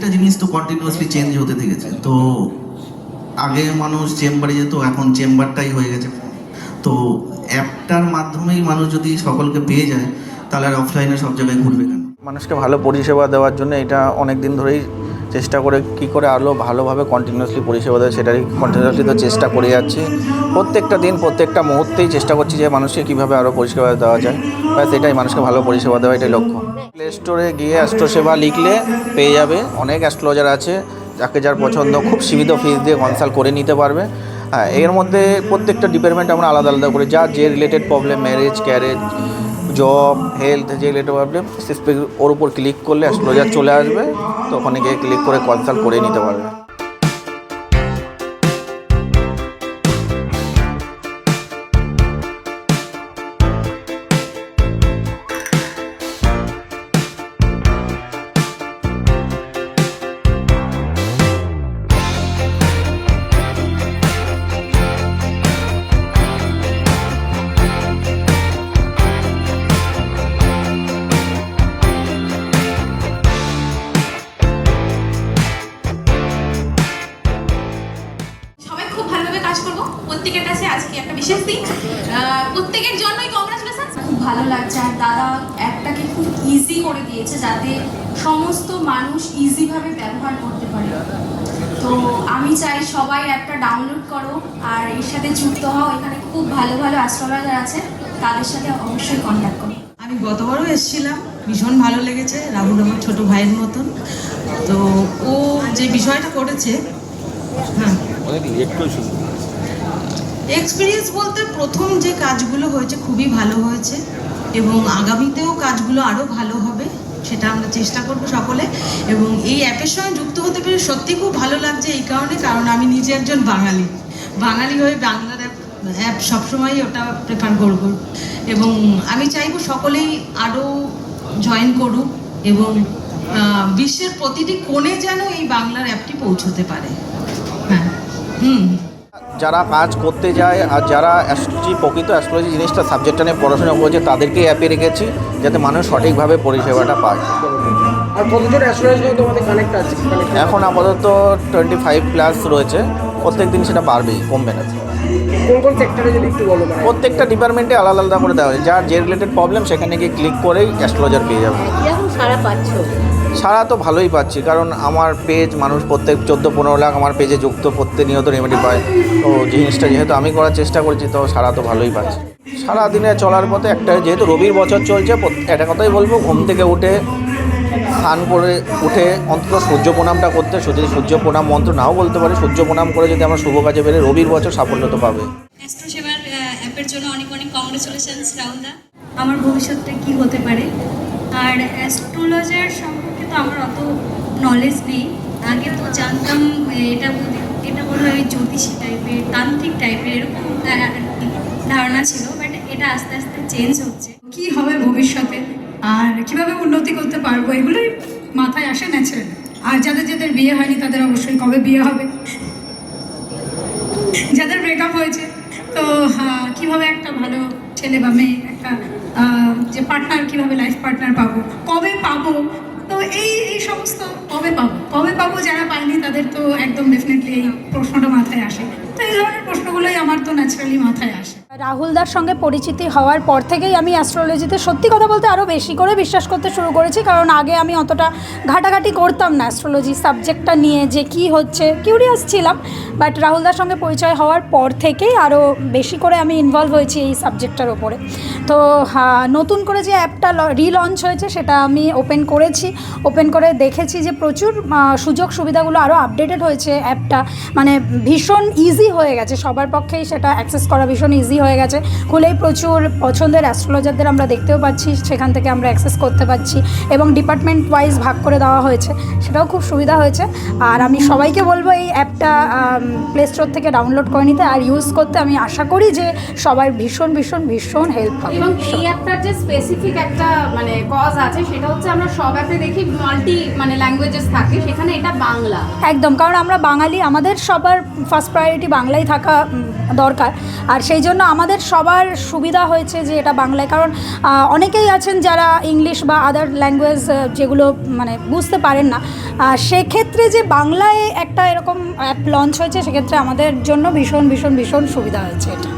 প্রত্যেকটা জিনিস তো কন্টিনিউয়াসলি চেঞ্জ হতে থেকেছে। তো আগে মানুষ চেম্বারে যেত, এখন চেম্বারটাই হয়ে গেছে ফোন। তো অ্যাপটার মাধ্যমেই মানুষ যদি সকলকে পেয়ে যায়, তাহলে আর অফলাইনে সব জায়গায় ঘুরবে কেন? মানুষকে ভালো পরিষেবা দেওয়ার জন্য এটা অনেক দিন ধরেই চেষ্টা করে কী করে আরও ভালোভাবে কন্টিনিউয়াসলি পরিষেবা দেয় সেটারই কন্টিনিউয়াসলি তো চেষ্টা করে যাচ্ছি। প্রত্যেকটা দিন প্রত্যেকটা মুহূর্তেই চেষ্টা করছি যে মানুষকে কীভাবে আরও পরিষেবা দেওয়া যায়, ব্যাস এটাই, মানুষকে ভালো পরিষেবা দেওয়া এটাই লক্ষ্য। প্লে স্টোরে গিয়ে অ্যাস্ট্রোসেবা লিখলে পেয়ে যাবে, অনেক অ্যাস্ট্রোলজার আছে, যাকে যার পছন্দ খুব সীমিত ফিস দিয়ে কনসাল্ট করে নিতে পারবে। হ্যাঁ, এর মধ্যে প্রত্যেকটা ডিপার্টমেন্ট আমরা আলাদা আলাদা করে, যার যে related problem, marriage, carriage, job, health, যে রিলেটেড প্রবলেম, ওর উপর ক্লিক করলে অ্যাস্ট্রোলজার চলে আসবে, তো ওখানে গিয়ে ক্লিক করে কনসাল্ট করে নিতে পারবে। প্রত্যেকের কাছে আজকে একটা বিশেষ দিন, প্রত্যেকের জন্যই কংগ্রাচুলেশন। খুব ভালো লাগছে, আর দাদা অ্যাপটাকে খুব ইজি করে দিয়েছে যাতে সমস্ত মানুষ ইজিভাবে ব্যবহার করতে পারে। তো আমি চাই সবাই অ্যাপটা ডাউনলোড করো আর এর সাথে যুক্ত হও। এখানে খুব ভালো ভালো অ্যাস্ট্রোলজার আছে, তাদের সাথে অবশ্যই কন্ট্যাক্ট করো। আমি গতবারও এসেছিলাম, ভীষণ ভালো লেগেছে। রাহুল আমার ছোট ভাইয়ের মতন। তো ও যে বিষয়টা করেছে, হ্যাঁ, এক্সপিরিয়েন্স বলতে প্রথম যে কাজগুলো হয়েছে খুবই ভালো হয়েছে, এবং আগামীতেও কাজগুলো আরও ভালো হবে, সেটা আমরা চেষ্টা করব সকলে। এবং এই অ্যাপের সঙ্গে যুক্ত হতে পেরে সত্যি খুব ভালো লাগছে এই কারণ আমি নিজে একজন বাঙালি হয়ে বাংলার অ্যাপ সবসময় ওটা প্রেফার করব, এবং আমি চাইবো সকলেই আরও জয়েন করুক এবং বিশ্বের প্রতিটি কোণে যেন এই বাংলার অ্যাপটি পৌঁছতে পারে। হ্যাঁ, যারা কাজ করতে যায় আর যারা প্রকৃত অ্যাস্ট্রোলজি জিনিসটা সাবজেক্টটা নিয়ে পড়াশোনা করেছে তাদেরকে অ্যাপে রেখেছি, যাতে মানুষ সঠিকভাবে পরিষেবাটা পায়। আর কতজন অ্যাস্ট্রোলজার সঙ্গে তোমাদের কানেক্ট আছে? এখন আপাতত 25+ রয়েছে, প্রত্যেক দিন সেটা বাড়বেই, কমবে না। কোন কোন সেক্টরে যদি একটু বলো? প্রত্যেকটা ডিপার্টমেন্টে আলাদা আলাদা করে দেওয়া হয়, যার যে রিলেটেড প্রবলেম সেখানে গিয়ে ক্লিক করেই অ্যাস্ট্রোলজার পেয়ে যাবে। কিরকম সাড়া পাচ্ছ? সারা তো ভালোই পাচ্ছি, কারণ আমার পেজ মানুষ প্রত্যেক 14-15 লাখ আমার পেজে যুক্ত, প্রতিনিয়ত রেমেডি পায়। তো জিনিসটা যেহেতু আমি করার চেষ্টা করছি, তো সারা তো ভালোই পাচ্ছি। সারাদিনে চলার পথে একটা, যেহেতু রবির বছর চলছে, একটা কথাই বলবো, ঘুম থেকে উঠে স্নান করে উঠে অন্তত সূর্য প্রণামটা করতে, যদি সূর্য প্রণাম মন্ত্র নাও বলতে পারি, সূর্য প্রণাম করে যদি আমরা শুভ কাজে বেরোই, রবির বছর সাফল্য তো পাবে। অ্যাস্ট্রোসেবার অ্যাপের জন্য অনেক অনেক কংগ্রেচুলেশনস রাহুলদা। আমার ভবিষ্যৎটা কি হতে পারে, আর অ্যাস্ট্রোলজার সম্পর্কে তো আমার অত নলেজ নেই। আগে তো জানতাম এটা বললো ওই জ্যোতিষী টাইপের, তান্ত্রিক টাইপের, এরকম ধারণা ছিল, বাট এটা আস্তে আস্তে চেঞ্জ হচ্ছে। কি হবে ভবিষ্যতে আর কিভাবে উন্নতি করতে পারবো, এগুলোই মাথায় আসে ন্যাচারাল। আর যাদের বিয়ে হয়নি তাদের অবশ্যই কবে বিয়ে হবে, যাদের ব্রেকআপ হয়েছে তো কিভাবে একটা ভালো ছেলে বা মেয়ে, একটা যে পার্টনার, কিভাবে লাইফ পার্টনার পাবো, কবে পাবো, তো এই সমস্ত কবে পাবো যারা পায়নি তাদের তো একদম ডেফিনেটলি এই প্রশ্নটা মাথায় আসে। তো এই ধরনের প্রশ্নগুলোই আমার তো ন্যাচারালি মাথায় আসে। রাহুলদার সঙ্গে পরিচিতি হওয়ার পর থেকেই আমি অ্যাস্ট্রোলজিতে সত্যি কথা বলতে আরও বেশি করে বিশ্বাস করতে শুরু করেছি, কারণ আগে আমি অতটা ঘাটাঘাটি করতাম না অ্যাস্ট্রোলজি সাবজেক্টটা নিয়ে, যে কি হচ্ছে কিউরিয়াস ছিলাম। বাট রাহুলদার সঙ্গে পরিচয় হওয়ার পর থেকেই আরও বেশি করে আমি ইনভলভ হয়েছি এই সাবজেক্টটার ওপরে। তো নতুন করে যে অ্যাপটা রিলঞ্চ হয়েছে সেটা আমি ওপেন করে দেখেছি যে প্রচুর সুযোগ সুবিধাগুলো আরও আপডেটেড হয়েছে। অ্যাপটা মানে ভীষণ ইজি হয়ে গেছে, সবার পক্ষেই সেটা অ্যাক্সেস করা ভীষণ ইজি হয়ে গেছে। খুলেই প্রচুর পছন্দের অ্যাস্ট্রোলজারদের আমরা দেখতেও পাচ্ছি, সেখান থেকে আমরা অ্যাক্সেস করতে পারছি, এবং ডিপার্টমেন্ট ওয়াইজ ভাগ করে দেওয়া হয়েছে, সেটাও খুব সুবিধা হয়েছে। আর আমি সবাইকে বলবো এই অ্যাপটা প্লে স্টোর থেকে ডাউনলোড করে নিতে আর ইউজ করতে। আমি আশা করি যে সবার ভীষণ ভীষণ ভীষণ হেল্প হবে। এবং এই অ্যাপটার যে স্পেসিফিক একটা মানে কজ আছে, সেটা হচ্ছে আমরা সব অ্যাপে দেখি মাল্টি ল্যাঙ্গুয়েজেস থাকে, সেখানে এটা বাংলা একদম, কারণ আমরা বাঙালি, আমাদের সবার ফার্স্ট প্রায়োরিটি বাংলা। বাংলায় থাকা দরকার। আর সেই জন্য আমাদের সবার সুবিধা হয়েছে যে এটা বাংলায়, কারণ অনেকেই আছেন যারা ইংলিশ বা আদার ল্যাঙ্গুয়েজ যেগুলো মানে বুঝতে পারেন না, সেক্ষেত্রে যে বাংলায় একটা এরকম অ্যাপ লঞ্চ হয়েছে সেক্ষেত্রে আমাদের জন্য ভীষণ ভীষণ ভীষণ সুবিধা হয়েছে এটা।